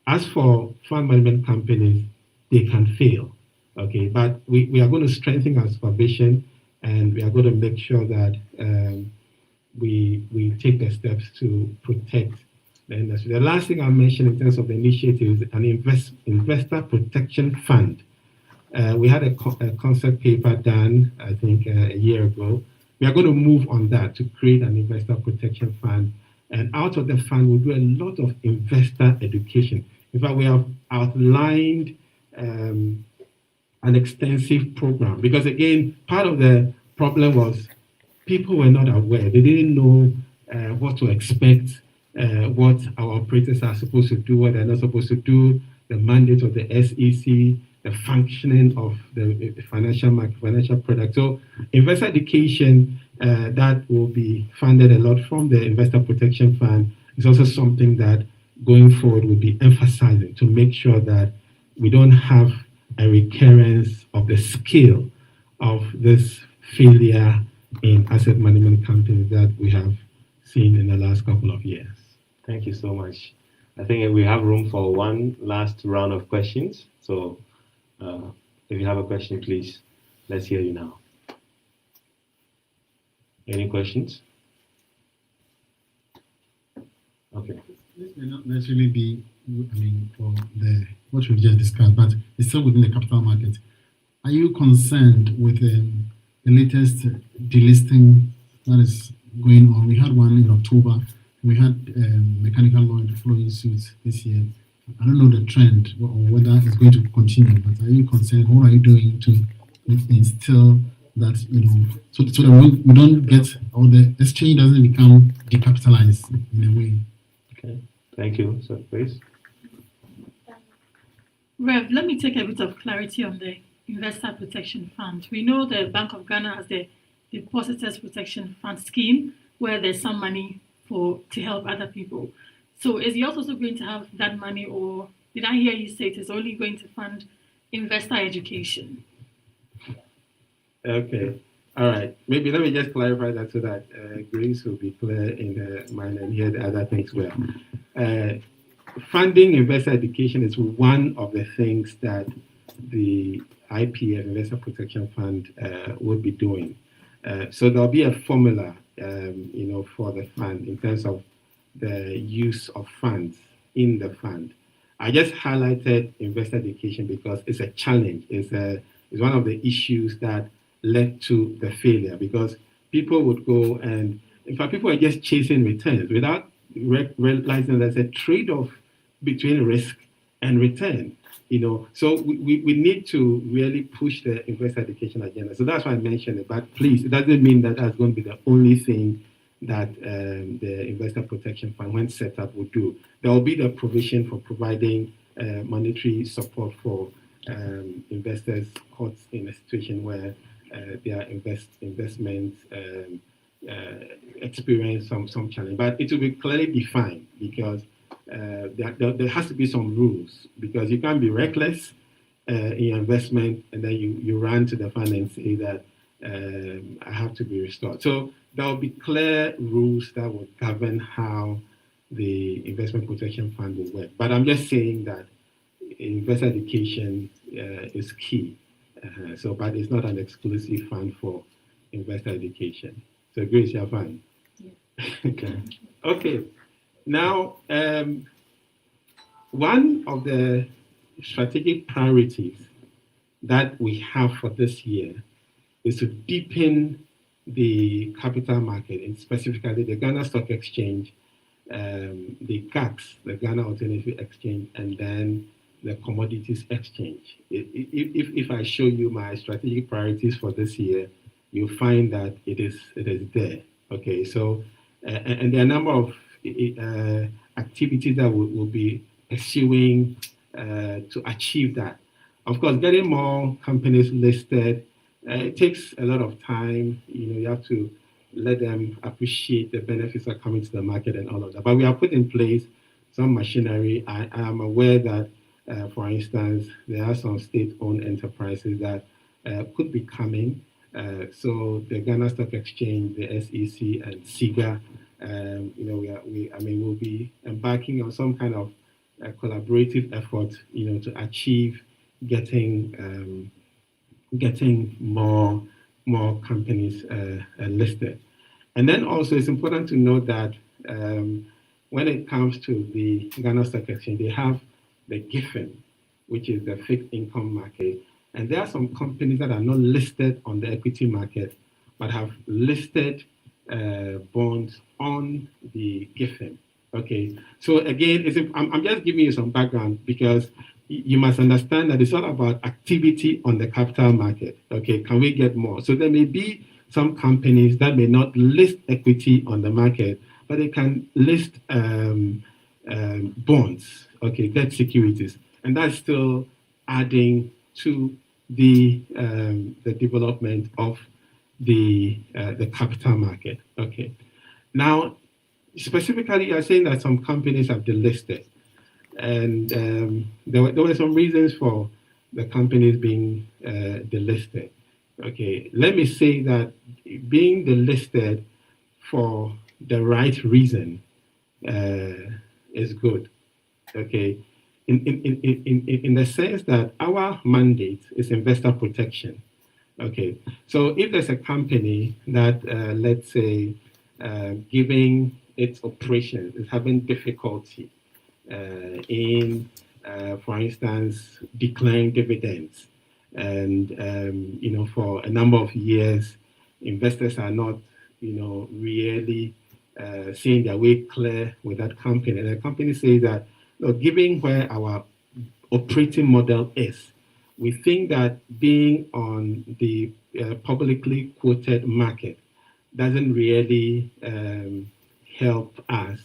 As for fund management companies, they can fail. Okay, but we are going to strengthen our supervision, and we are going to make sure that we take the steps to protect the industry. The last thing I'll mention in terms of the initiative is an investor protection fund. We had a concept paper done, I think, a year ago. We are going to move on that to create an investor protection fund. And out of the fund, we'll do a lot of investor education. In fact, we have outlined an extensive program, because again, part of the problem was people were not aware. They didn't know what to expect, what our operators are supposed to do, what they're not supposed to do, the mandate of the SEC, the functioning of the financial market, financial product. So investor education that will be funded a lot from the Investor Protection Fund is also something that going forward will be emphasizing to make sure that we don't have a recurrence of the scale of this failure in asset management companies that we have seen in the last couple of years. Thank you so much. I think we have room for one last round of questions. So if you have a question, please, let's hear you now. Any questions? Okay. This may not necessarily be, for what we've just discussed, but it's still within the capital market. Are you concerned with the latest delisting that is going on? We had one in October. We had mechanical law following suit this year. I don't know the trend or whether it's going to continue, but are you concerned? What are you doing to instill that, so that we don't get, or the exchange doesn't become decapitalized in a way? Okay, thank you. So, please. Rev, let me take a bit of clarity on the Investor Protection Fund. We know the Bank of Ghana has the Depositors Protection Fund scheme, where there's some money to help other people. So is yours also going to have that money, or did I hear you say it is only going to fund investor education? Okay, all right. Maybe let me just clarify that so that Grace will be clear in her mind and hear the other things well. Funding investor education is one of the things that the IPF, Investor Protection Fund, will be doing. So there'll be a formula, for the fund in terms of the use of funds in the fund. I just highlighted investor education because it's a challenge. It's one of the issues that led to the failure, because people would go and, in fact, people are just chasing returns without realizing there's a trade-off between risk and return. So we need to really push the investor education agenda. So that's why I mentioned it. But please, it doesn't mean that that's going to be the only thing that the Investor Protection Fund, when set up, will do. There will be the provision for providing monetary support for investors caught in a situation where their investments experience some challenge. But it will be clearly defined, because there has to be some rules, because you can't be reckless in your investment and then you run to the fund and say that I have to be restored. So there will be clear rules that will govern how the Investment Protection Fund will work. But I'm just saying that investor education is key. So, but it's not an exclusive fund for investor education. So, Grace, you're fine. Yeah. Okay. Okay. Now, one of the strategic priorities that we have for this year is to deepen the capital market, and specifically the Ghana Stock Exchange, the GAX, the Ghana Alternative Exchange, and then the Commodities Exchange. If I show you my strategic priorities for this year, you'll find that it is there. Okay, so and there are a number of activities that we'll be pursuing to achieve that. Of course, getting more companies listed, it takes a lot of time. You have to let them appreciate the benefits that coming to the market and all of that. But we have put in place some machinery. I am aware that, for instance, there are some state-owned enterprises that could be coming. So the Ghana Stock Exchange, the SEC, and SIGA, we'll be embarking on some kind of collaborative effort, to achieve getting more companies listed. And then also it's important to note that when it comes to the Ghana Stock Exchange, they have the GIFIN, which is the fixed income market. And there are some companies that are not listed on the equity market, but have listed bonds on the GIFIN. Okay, so again, I'm just giving you some background because you must understand that it's all about activity on the capital market. Okay, can we get more? So there may be some companies that may not list equity on the market, but they can list bonds, okay, debt securities, and that's still adding to the development of the capital market. Okay, now specifically, you're saying that some companies have delisted. And there were some reasons for the companies being delisted. Okay, let me say that being delisted for the right reason is good. Okay, in the sense that our mandate is investor protection. Okay, so if there's a company that, let's say, giving its operations is having difficulty in, for instance, declaring dividends, and for a number of years, investors are not, really seeing their way clear with that company. And the company says that, given where our operating model is, we think that being on the publicly quoted market doesn't really help us.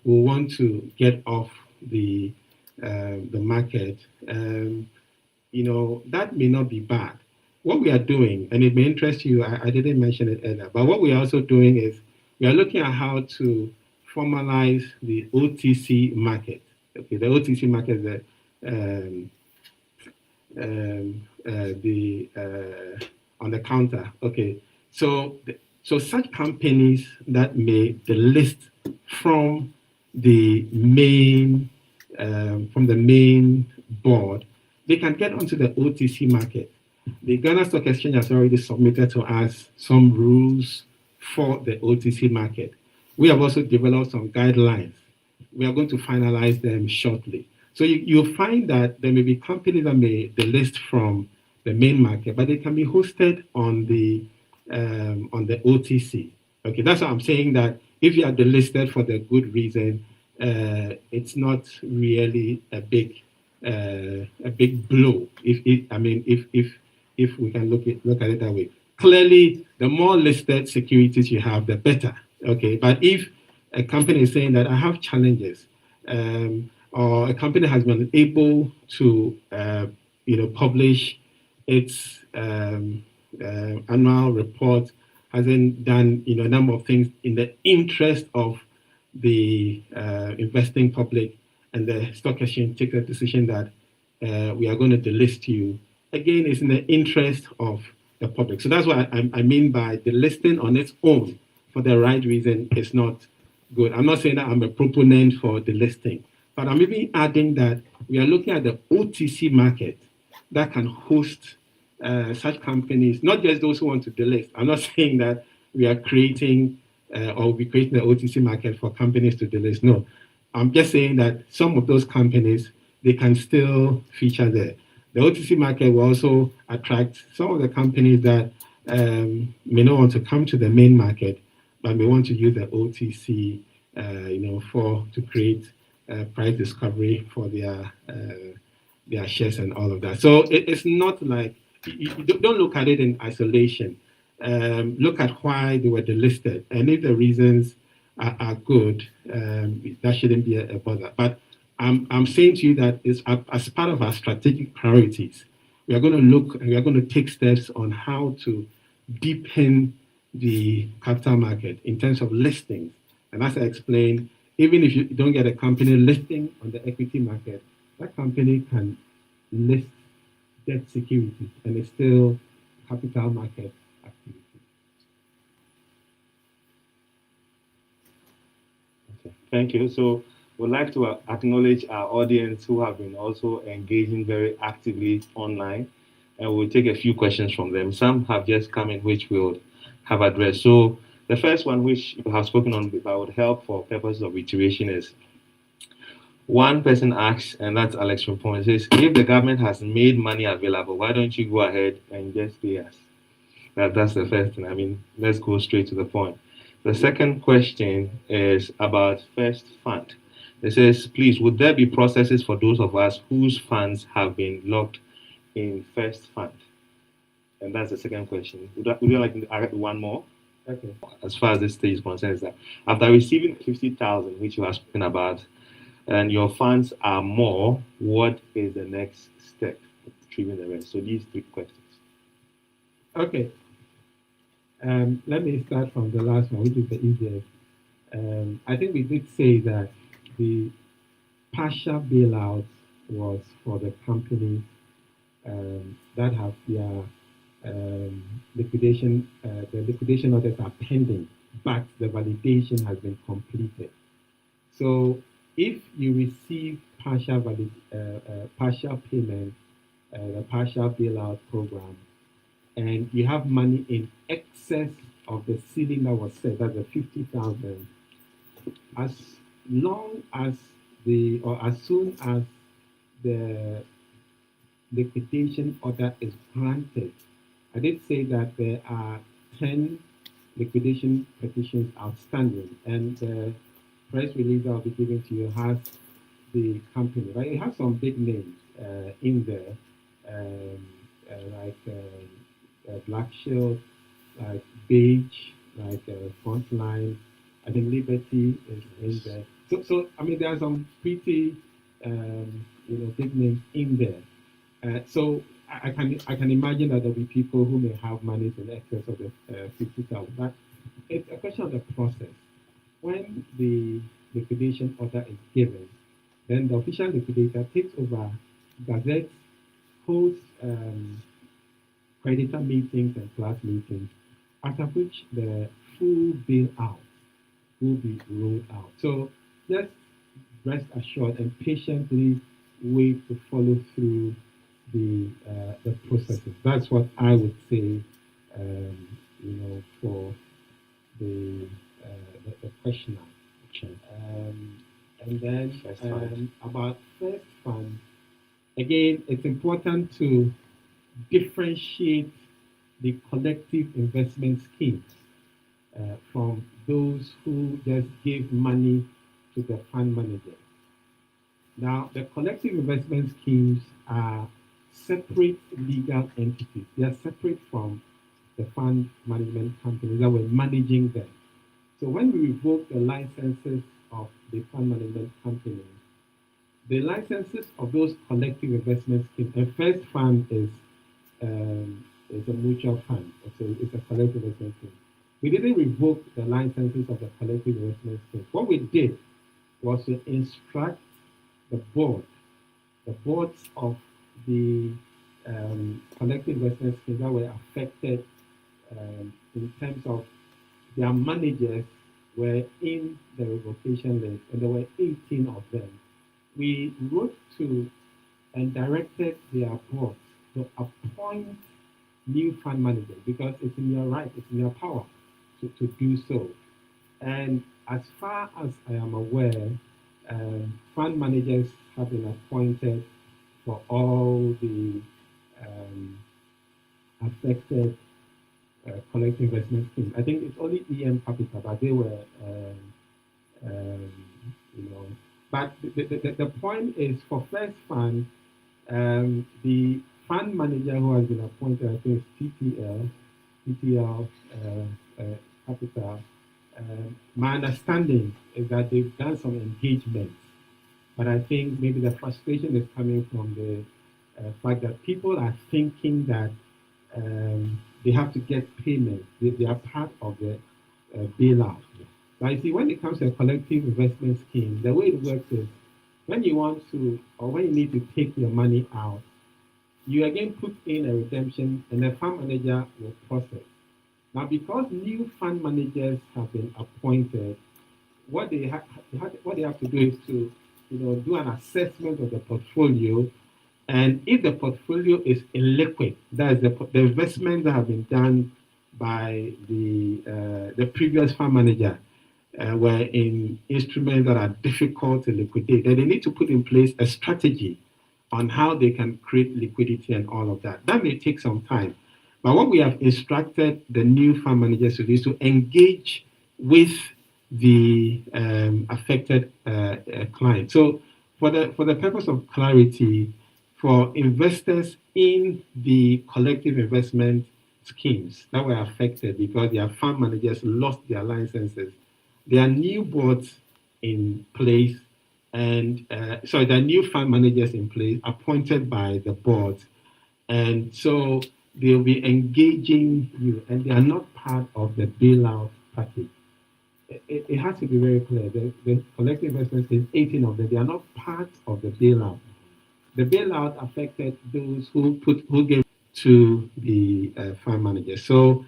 We want to get off the market. That may not be bad. What we are doing, and it may interest you, I didn't mention it earlier, but what we are also doing is we are looking at how to formalize the OTC market. Okay, the OTC market is on the counter. Okay, so such companies that may delist from the main board, they can get onto the OTC market. The Ghana Stock Exchange has already submitted to us some rules for the OTC market. We have also developed some guidelines. We are going to finalize them shortly. So you'll find that there may be companies that may delist from the main market, but they can be hosted on the OTC. Okay, that's what I'm saying, that if you are delisted for the good reason, it's not really a big blow. If we can look at it that way. Clearly, the more listed securities you have, the better. Okay, but if a company is saying that I have challenges, or a company has been able to, publish its annual report, hasn't done, a number of things in the interest of the investing public, and the stock exchange takes a decision that we are going to delist you. Again, it's in the interest of the public. So that's what I mean by delisting on its own for the right reason is not good. I'm not saying that I'm a proponent for delisting, but I'm even adding that we are looking at the OTC market that can host such companies, not just those who want to delist. I'm not saying that we are creating or we're creating the OTC market for companies to delist. No, I'm just saying that some of those companies, they can still feature there. The OTC market will also attract some of the companies that may not want to come to the main market, but may want to use the OTC, to create price discovery for their shares and all of that. So it's not like you don't look at it in isolation. Look at why they were delisted, and if the reasons are good, that shouldn't be a bother. But I'm saying to you that it's as part of our strategic priorities, we are going to look and we are going to take steps on how to deepen the capital market in terms of listings. And as I explained, even if you don't get a company listing on the equity market, that company can list debt securities and it's still capital market activity. Okay, thank you. So we'd like to acknowledge our audience who have been also engaging very actively online, and we'll take a few questions from them. Some have just come in, which we'll have addressed. So the first one, which you have spoken on, that would help for purposes of iteration, is one person asks, and that's Alex from Point, says, if the government has made money available, why don't you go ahead and just pay us? That's the first thing. I mean, let's go straight to the point. The second question is about First Fund. It says, please, would there be processes for those of us whose funds have been locked in First Fund? And that's the second question. Would you like to add one more? Okay. As far as this stage is concerned, is that after receiving 50,000, which you have spoken about, and your funds are more, what is the next step of retrieving the rest? So these three questions. Okay. Let me start from the last one, which is the easiest. I think we did say that the partial bailout was for the companies that have their liquidation, the liquidation orders are pending, but the validation has been completed. So if you receive partial payment, the partial bailout program, and you have money in excess of the ceiling that was set, that's the 50,000, as long as as soon as the liquidation order is granted, I did say that there are 10 liquidation petitions outstanding, and the press release I'll be giving to you has the company, right? It has some big names in there, like Black Shield, like Beige, like Frontline. I think Liberty is in there. So I mean, there are some pretty big names in there. So I can imagine that there'll be people who may have money in excess of the 50,000. But it's a question of the process. When the liquidation order is given, then the official liquidator takes over, gazettes, holds creditor meetings and class meetings, after which the full bailout will be rolled out. So just rest assured and patiently wait to follow through the processes. That's what I would say, for the questioner. And then about First Fund, again, it's important to differentiate the collective investment schemes from those who just give money to the fund manager. Now, the collective investment schemes are separate legal entities. They are separate from the fund management companies that were managing them. So when we revoke the licenses of the fund management companies, the licenses of those collective investment schemes, the First Fund is a mutual fund, so it's a collective investment scheme. We didn't revoke the licenses of the collective investment scheme. What we did was to instruct the boards of the collective investment schemes that were affected in terms of their managers were in the revocation list, and there were 18 of them. We wrote to and directed their boards to appoint new fund managers because it's in your right, it's in your power to do so. And as far as I am aware, fund managers have been appointed for all the affected collective investment schemes. I think it's only EM Capital, but they were, um, you know. But the point is for First Fund, the fund manager who has been appointed, I think, is TTL Capital. My understanding is that they've done some engagements, but I think maybe the frustration is coming from the fact that people are thinking that they have to get payment. They are part of the bailout. But you see, when it comes to a collective investment scheme, the way it works is when you want to, or when you need to take your money out, you again put in a redemption and the fund manager will process. Now, because new fund managers have been appointed, what they have to do is to, do an assessment of the portfolio, and if the portfolio is illiquid, that is the investments that have been done by the previous fund manager were in instruments that are difficult to liquidate, then they need to put in place a strategy on how they can create liquidity and all of that. That may take some time. But what we have instructed the new fund managers to do is to engage with the affected client. So for the purpose of clarity, for investors in the collective investment schemes that were affected because their fund managers lost their licenses, there are new boards in place and there are new fund managers in place appointed by the board. And so they'll be engaging you, and they are not part of the bailout package. It has to be very clear. The collective investments is 18 of them. They are not part of the bailout. The bailout affected those who gave to the fund manager. So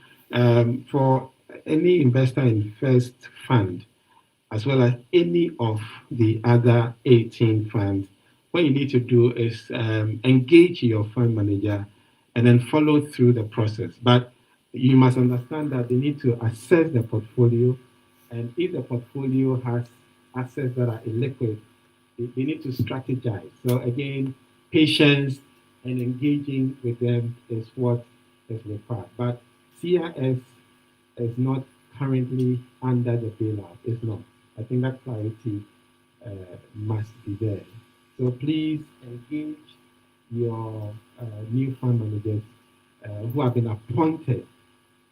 for any investor in First Fund, as well as any of the other 18 funds, what you need to do is engage your fund manager and then follow through the process. But you must understand that they need to assess the portfolio, and if the portfolio has assets that are illiquid, they need to strategize. So again, patience and engaging with them is what is required. But CRS is not currently under the bailout. It's not. I think that clarity must be there. So please engage your new fund managers who have been appointed,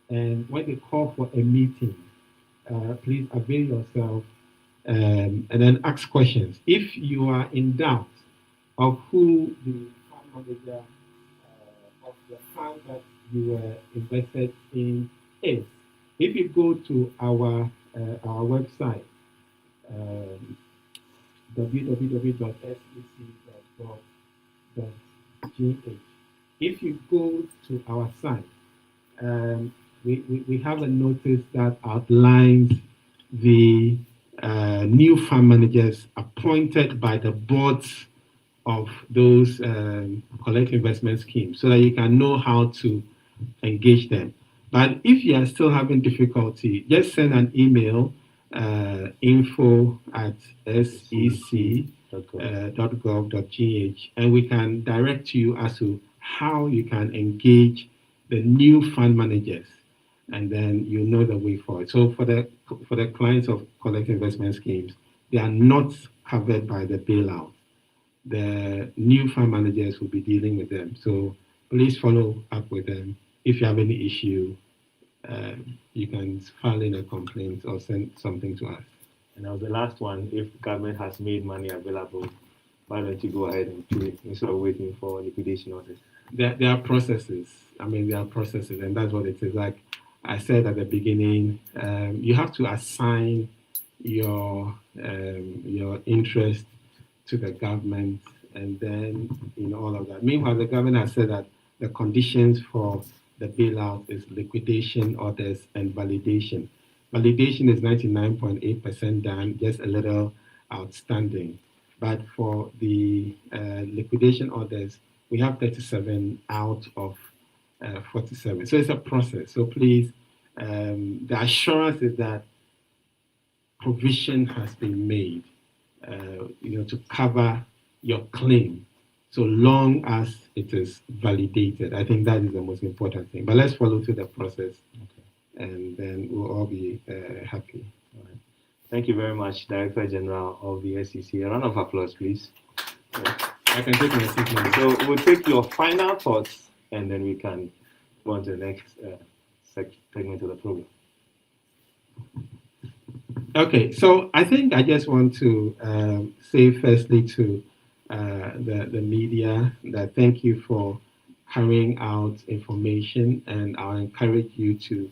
and when they call for a meeting, please avail yourself and then ask questions. If you are in doubt of who the fund manager of the fund that you were invested in is, if you go to our website, www.sec.gov.gh. If you go to our site, we have a notice that outlines the new fund managers appointed by the boards of those collective investment schemes so that you can know how to engage them. But if you are still having difficulty, just send an email, info@sec.gov.gh, and we can direct you as to how you can engage the new fund managers, and then you know the way forward. So for the clients of collective investment schemes, they are not covered by the bailout. The new fund managers will be dealing with them. So please follow up with them. If you have any issue, you can file in a complaint or send something to us. And now the last one, if government has made money available, why don't you go ahead and pay it instead of waiting for liquidation orders? There are processes. There are processes, and that's what it is. Like I said at the beginning, you have to assign your interest to the government, and then all of that. Meanwhile, the government has said that the conditions for the bailout is liquidation orders and validation. Validation is 99.8% done, just a little outstanding. But for the liquidation orders, we have 37 out of 47. So it's a process. So please, the assurance is that provision has been made, to cover your claim, so long as it is validated. I think that is the most important thing. But let's follow through the process, and then we'll all be happy. All right. Thank you very much, Director General of the SEC. A round of applause, please. I can take my seat now. So we'll take your final thoughts, and then we can go on to the next segment of the program. Okay, so I think I just want to say firstly to the media that thank you for carrying out information, and I'll encourage you to,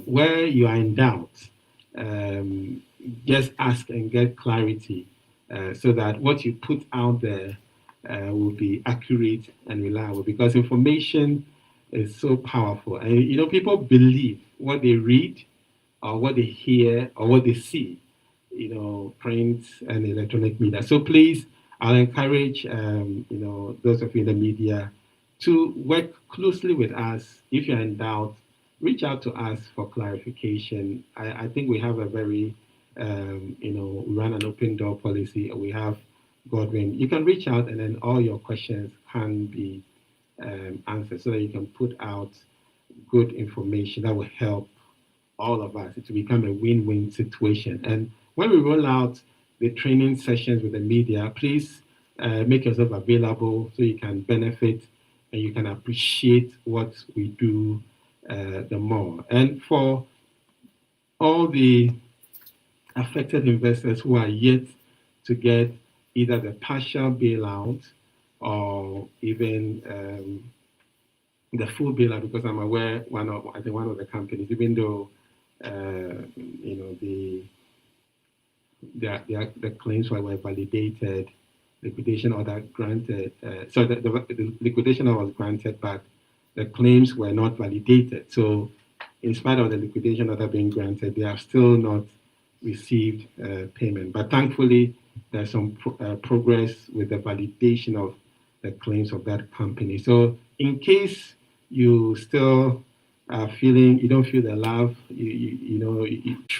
where you are in doubt, just ask and get clarity, so that what you put out there will be accurate and reliable, because information is so powerful. And people believe what they read or what they hear or what they see, print and electronic media. So please, I'll encourage those of you in the media to work closely with us. If you're in doubt, reach out to us for clarification. I think we have a very we run an open door policy. We have Godwin. You can reach out, and then all your questions can be answered, so that you can put out good information that will help all of us to become a win-win situation. And when we roll out the training sessions with the media, please make yourself available so you can benefit and you can appreciate what we do the more. And for all the affected investors who are yet to get either the partial bailout or even the full bailout, because I'm aware one of the companies, even though the claims were validated, liquidation order granted. So the liquidation order was granted, but the claims were not validated. So in spite of the liquidation order being granted, they have still not received payment. But thankfully, there's some progress with the validation of the claims of that company. So in case you still are feeling you don't feel the love,